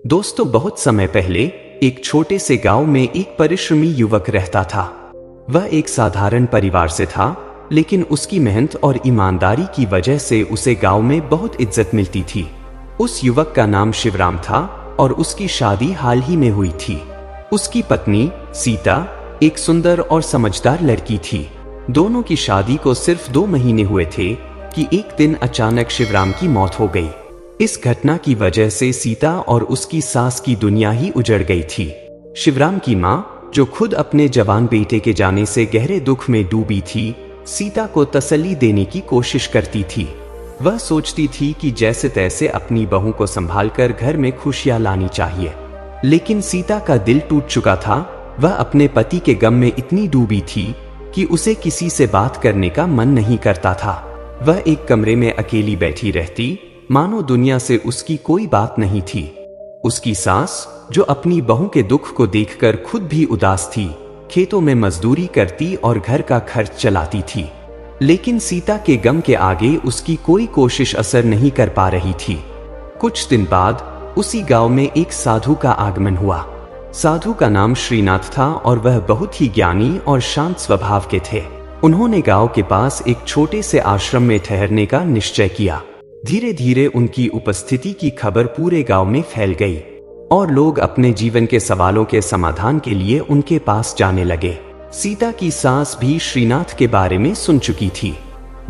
दोस्तों, बहुत समय पहले एक छोटे से गांव में एक परिश्रमी युवक रहता था। वह एक साधारण परिवार से था, लेकिन उसकी मेहनत और ईमानदारी की वजह से उसे गांव में बहुत इज्जत मिलती थी। उस युवक का नाम शिवराम था और उसकी शादी हाल ही में हुई थी। उसकी पत्नी सीता एक सुंदर और समझदार लड़की थी। दोनों की शादी को सिर्फ 2 महीने हुए थे कि एक दिन अचानक शिवराम की मौत हो गई। इस घटना की वजह से सीता और उसकी सास की दुनिया ही उजड़ गई थी। शिवराम की माँ, जो खुद अपने जवान बेटे के जाने से गहरे दुख में डूबी थी, सीता को तसल्ली देने की कोशिश करती थी। वह सोचती थी कि जैसे तैसे अपनी बहू को संभालकर घर में खुशियां लानी चाहिए, लेकिन सीता का दिल टूट चुका था। वह अपने पति के गम में इतनी डूबी थी कि उसे किसी से बात करने का मन नहीं करता था। वह एक कमरे में अकेली बैठी रहती, मानो दुनिया से उसकी कोई बात नहीं थी। उसकी सास, जो अपनी बहू के दुख को देखकर खुद भी उदास थी, खेतों में मजदूरी करती और घर का खर्च चलाती थी। लेकिन सीता के गम के आगे उसकी कोई कोशिश असर नहीं कर पा रही थी। कुछ दिन बाद उसी गांव में एक साधु का आगमन हुआ। साधु का नाम श्रीनाथ था और वह बहुत ही ज्ञानी और शांत स्वभाव के थे। उन्होंने गांव के पास एक छोटे से आश्रम में ठहरने का निश्चय किया। धीरे धीरे उनकी उपस्थिति की खबर पूरे गांव में फैल गई और लोग अपने जीवन के सवालों के समाधान के लिए उनके पास जाने लगे। सीता की सास भी श्रीनाथ के बारे में सुन चुकी थी।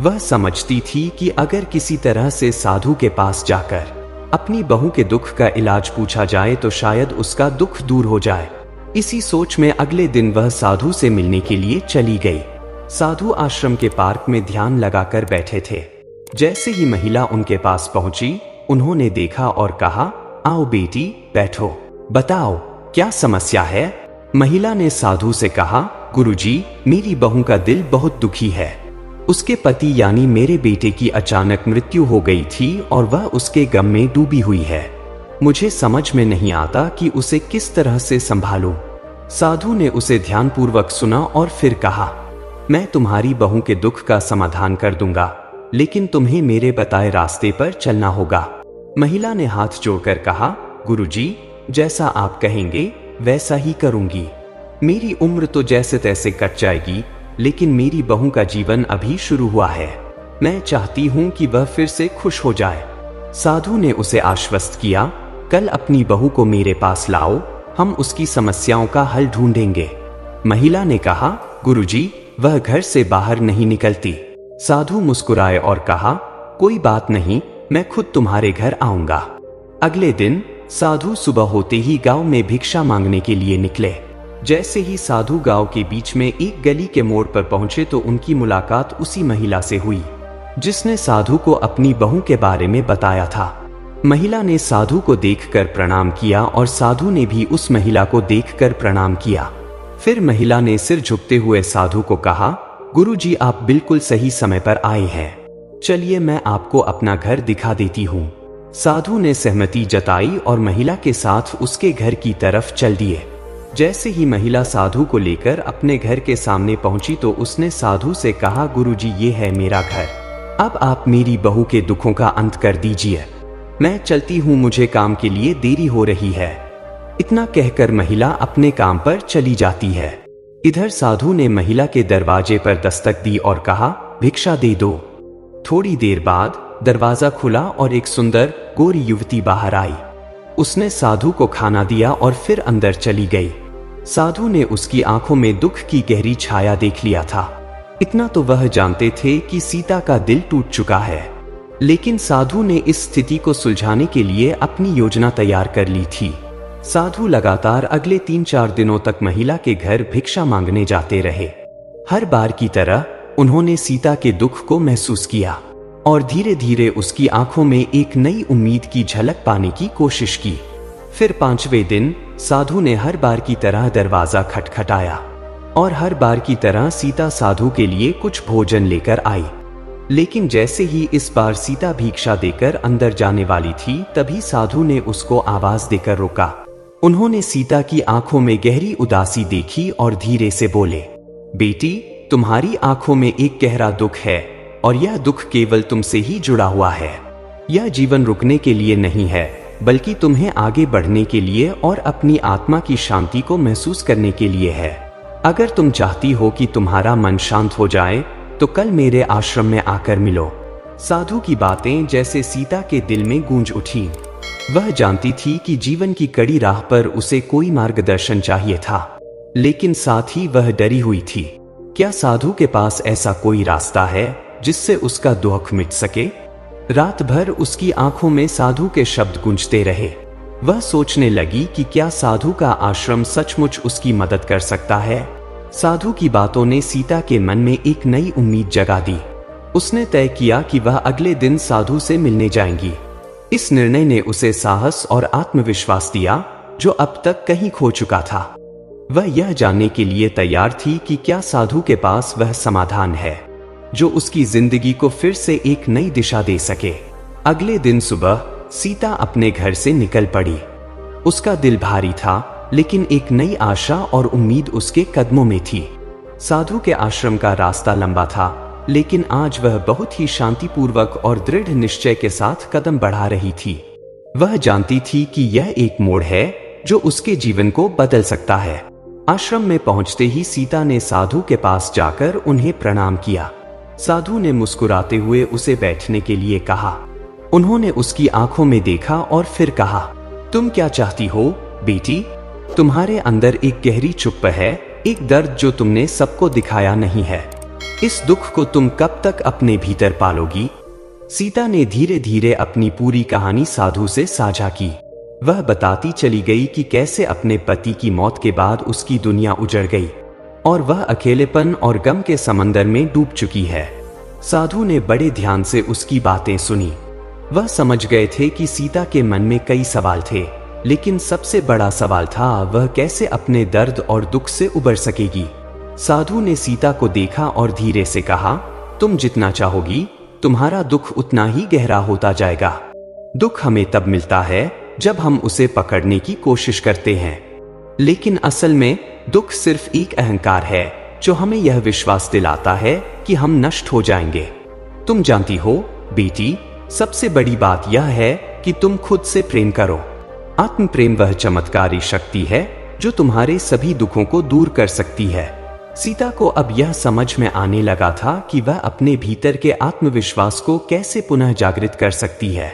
वह समझती थी कि अगर किसी तरह से साधु के पास जाकर अपनी बहू के दुख का इलाज पूछा जाए तो शायद उसका दुख दूर हो जाए। इसी सोच में अगले दिन वह साधु से मिलने के लिए चली गई। साधु आश्रम के पार्क में ध्यान लगाकर बैठे थे। जैसे ही महिला उनके पास पहुंची, उन्होंने देखा और कहा, आओ बेटी, बैठो, बताओ क्या समस्या है। महिला ने साधु से कहा, गुरुजी, मेरी बहू का दिल बहुत दुखी है। उसके पति यानी मेरे बेटे की अचानक मृत्यु हो गई थी और वह उसके गम में डूबी हुई है। मुझे समझ में नहीं आता कि उसे किस तरह से संभालूं। साधु ने उसे ध्यानपूर्वक सुना और फिर कहा, मैं तुम्हारी बहू के दुख का समाधान कर दूंगा, लेकिन तुम्हें मेरे बताए रास्ते पर चलना होगा। महिला ने हाथ जोड़कर कहा, गुरुजी, जैसा आप कहेंगे वैसा ही करूंगी। मेरी उम्र तो जैसे तैसे कट जाएगी, लेकिन मेरी बहू का जीवन अभी शुरू हुआ है। मैं चाहती हूं कि वह फिर से खुश हो जाए। साधु ने उसे आश्वस्त किया, कल अपनी बहू को मेरे पास लाओ, हम उसकी समस्याओं का हल ढूंढेंगे। महिला ने कहा, गुरुजी, वह घर से बाहर नहीं निकलती। साधु मुस्कुराए और कहा, कोई बात नहीं, मैं खुद तुम्हारे घर आऊंगा। अगले दिन साधु सुबह होते ही गांव में भिक्षा मांगने के लिए निकले। जैसे ही साधु गांव के बीच में एक गली के मोड़ पर पहुंचे तो उनकी मुलाकात उसी महिला से हुई, जिसने साधु को अपनी बहू के बारे में बताया था। महिला ने साधु को देखकर प्रणाम किया और साधु ने भी उस महिला को देखकर प्रणाम किया। फिर महिला ने सिर झुकते हुए साधु को कहा, गुरुजी, आप बिल्कुल सही समय पर आए हैं। चलिए मैं आपको अपना घर दिखा देती हूँ। साधु ने सहमति जताई और महिला के साथ उसके घर की तरफ चल दिए। जैसे ही महिला साधु को लेकर अपने घर के सामने पहुंची तो उसने साधु से कहा, गुरुजी, ये है मेरा घर। अब आप मेरी बहू के दुखों का अंत कर दीजिए। मैं चलती हूँ, मुझे काम के लिए देरी हो रही है। इतना कहकर महिला अपने काम पर चली जाती है। इधर साधु ने महिला के दरवाजे पर दस्तक दी और कहा, भिक्षा दे दो। थोड़ी देर बाद दरवाजा खुला और एक सुंदर गोरी युवती बाहर आई। उसने साधु को खाना दिया और फिर अंदर चली गई। साधु ने उसकी आंखों में दुख की गहरी छाया देख लिया था। इतना तो वह जानते थे कि सीता का दिल टूट चुका है, लेकिन साधु ने इस स्थिति को सुलझाने के लिए अपनी योजना तैयार कर ली थी। साधु लगातार अगले 3-4 दिनों तक महिला के घर भिक्षा मांगने जाते रहे। हर बार की तरह उन्होंने सीता के दुख को महसूस किया और धीरे धीरे उसकी आंखों में एक नई उम्मीद की झलक पाने की कोशिश की। फिर 5वें दिन साधु ने हर बार की तरह दरवाजा खटखटाया और हर बार की तरह सीता साधु के लिए कुछ भोजन लेकर आई। लेकिन जैसे ही इस बार सीता भिक्षा देकर अंदर जाने वाली थी, तभी साधु ने उसको आवाज देकर रोका। उन्होंने सीता की आंखों में गहरी उदासी देखी और धीरे से बोले, बेटी, तुम्हारी आंखों में एक गहरा दुख है और यह दुख केवल तुमसे ही जुड़ा हुआ है। यह जीवन रुकने के लिए नहीं है, बल्कि तुम्हें आगे बढ़ने के लिए और अपनी आत्मा की शांति को महसूस करने के लिए है। अगर तुम चाहती हो कि तुम्हारा मन शांत हो जाए तो कल मेरे आश्रम में आकर मिलो। साधु की बातें जैसे सीता के दिल में गूंज उठी। वह जानती थी कि जीवन की कड़ी राह पर उसे कोई मार्गदर्शन चाहिए था, लेकिन साथ ही वह डरी हुई थी। क्या साधु के पास ऐसा कोई रास्ता है जिससे उसका दुख मिट सके? रात भर उसकी आंखों में साधु के शब्द गूंजते रहे। वह सोचने लगी कि क्या साधु का आश्रम सचमुच उसकी मदद कर सकता है। साधु की बातों ने सीता के मन में एक नई उम्मीद जगा दी। उसने तय किया कि वह अगले दिन साधु से मिलने जाएंगी। इस निर्णय ने उसे साहस और आत्मविश्वास दिया जो अब तक कहीं खो चुका था। वह यह जानने के लिए तैयार थी कि क्या साधु के पास वह समाधान है जो उसकी जिंदगी को फिर से एक नई दिशा दे सके। अगले दिन सुबह सीता अपने घर से निकल पड़ी। उसका दिल भारी था, लेकिन एक नई आशा और उम्मीद उसके कदमों में थी। साधु के आश्रम का रास्ता लंबा था, लेकिन आज वह बहुत ही शांतिपूर्वक और दृढ़ निश्चय के साथ कदम बढ़ा रही थी। वह जानती थी कि यह एक मोड़ है जो उसके जीवन को बदल सकता है। आश्रम में पहुंचते ही सीता ने साधु के पास जाकर उन्हें प्रणाम किया। साधु ने मुस्कुराते हुए उसे बैठने के लिए कहा। उन्होंने उसकी आंखों में देखा और फिर कहा, तुम क्या चाहती हो बेटी? तुम्हारे अंदर एक गहरी चुप्प है, एक दर्द जो तुमने सबको दिखाया नहीं है। इस दुख को तुम कब तक अपने भीतर पालोगी? सीता ने धीरे धीरे अपनी पूरी कहानी साधु से साझा की। वह बताती चली गई कि कैसे अपने पति की मौत के बाद उसकी दुनिया उजड़ गई और वह अकेलेपन और गम के समंदर में डूब चुकी है। साधु ने बड़े ध्यान से उसकी बातें सुनी। वह समझ गए थे कि सीता के मन में कई सवाल थे, लेकिन सबसे बड़ा सवाल था वह कैसे अपने दर्द और दुख से उबर सकेगी। साधु ने सीता को देखा और धीरे से कहा, तुम जितना चाहोगी तुम्हारा दुख उतना ही गहरा होता जाएगा। दुख हमें तब मिलता है जब हम उसे पकड़ने की कोशिश करते हैं, लेकिन असल में दुख सिर्फ एक अहंकार है जो हमें यह विश्वास दिलाता है कि हम नष्ट हो जाएंगे। तुम जानती हो बेटी, सबसे बड़ी बात यह है कि तुम खुद से प्रेम करो। आत्म प्रेम वह चमत्कारी शक्ति है जो तुम्हारे सभी दुखों को दूर कर सकती है। सीता को अब यह समझ में आने लगा था कि वह अपने भीतर के आत्मविश्वास को कैसे पुनः जागृत कर सकती है।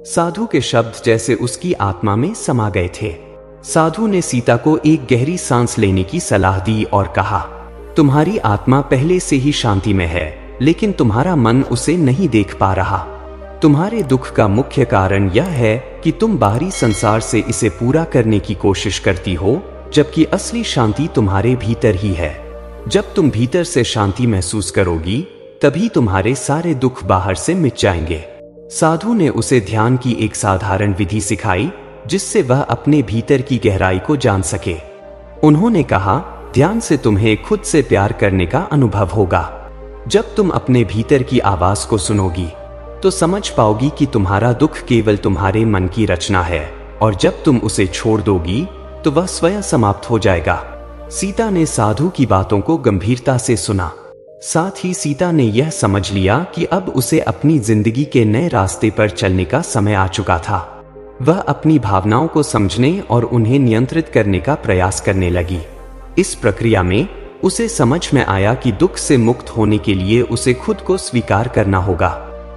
साधु के शब्द जैसे उसकी आत्मा में समा गए थे। साधु ने सीता को एक गहरी सांस लेने की सलाह दी और कहा, तुम्हारी आत्मा पहले से ही शांति में है, लेकिन तुम्हारा मन उसे नहीं देख पा रहा। तुम्हारे दुख का मुख्य कारण यह है कि तुम बाहरी संसार से इसे पूरा करने की कोशिश करती हो, जबकि असली शांति तुम्हारे भीतर ही है। जब तुम भीतर से शांति महसूस करोगी, तभी तुम्हारे सारे दुख बाहर से मिट जाएंगे। साधु ने उसे ध्यान की एक साधारण विधि सिखाई जिससे वह अपने भीतर की गहराई को जान सके। उन्होंने कहा, ध्यान से तुम्हें खुद से प्यार करने का अनुभव होगा। जब तुम अपने भीतर की आवाज को सुनोगी तो समझ पाओगी कि तुम्हारा दुख केवल तुम्हारे मन की रचना है, और जब तुम उसे छोड़ दोगी तो वह स्वयं समाप्त हो जाएगा। सीता ने साधु की बातों को गंभीरता से सुना। साथ ही सीता ने यह समझ लिया कि अब उसे अपनी जिंदगी के नए रास्ते पर चलने का समय आ चुका था। वह अपनी भावनाओं को समझने और उन्हें नियंत्रित करने का प्रयास करने लगी। इस प्रक्रिया में उसे समझ में आया कि दुख से मुक्त होने के लिए उसे खुद को स्वीकार करना होगा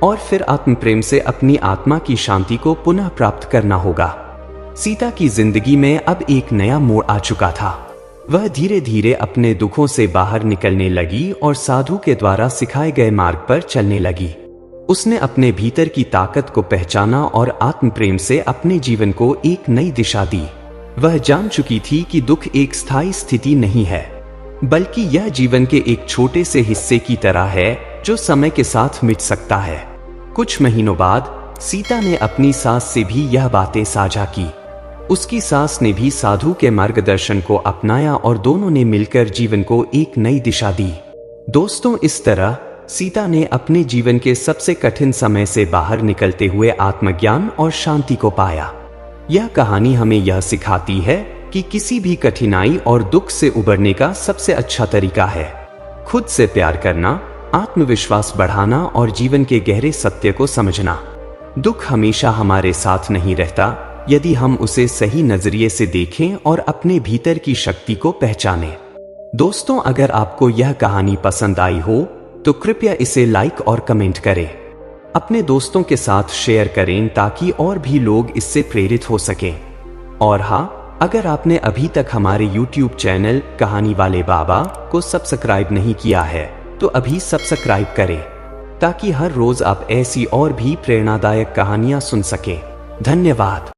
और फिर आत्म प्रेम से अपनी आत्मा की शांति को पुनः प्राप्त करना होगा। सीता की जिंदगी में अब एक नया मोड़ आ चुका था। वह धीरे धीरे अपने दुखों से बाहर निकलने लगी और साधु के द्वारा सिखाए गए मार्ग पर चलने लगी। उसने अपने भीतर की ताकत को पहचाना और आत्म प्रेम से अपने जीवन को एक नई दिशा दी। वह जान चुकी थी कि दुख एक स्थायी स्थिति नहीं है, बल्कि यह जीवन के एक छोटे से हिस्से की तरह है जो समय के साथ मिट सकता है। कुछ महीनों बाद सीता ने अपनी सास से भी यह बातें साझा की। उसकी सास ने भी साधु के मार्गदर्शन को अपनाया और दोनों ने मिलकर जीवन को एक नई दिशा दी। दोस्तों, इस तरह सीता ने अपने जीवन के सबसे कठिन समय से बाहर निकलते हुए आत्मज्ञान और शांति को पाया। यह कहानी हमें यह सिखाती है कि किसी भी कठिनाई और दुख से उबरने का सबसे अच्छा तरीका है खुद से प्यार करना, आत्मविश्वास बढ़ाना और जीवन के गहरे सत्य को समझना। दुख हमेशा हमारे साथ नहीं रहता, यदि हम उसे सही नजरिए से देखें और अपने भीतर की शक्ति को पहचानें। दोस्तों, अगर आपको यह कहानी पसंद आई हो तो कृपया इसे लाइक और कमेंट करें। अपने दोस्तों के साथ शेयर करें ताकि और भी लोग इससे प्रेरित हो सकें। और हाँ, अगर आपने अभी तक हमारे YouTube चैनल कहानी वाले बाबा को सब्सक्राइब नहीं किया है तो अभी सब्सक्राइब करें ताकि हर रोज आप ऐसी और भी प्रेरणादायक कहानियां सुन सकें। धन्यवाद।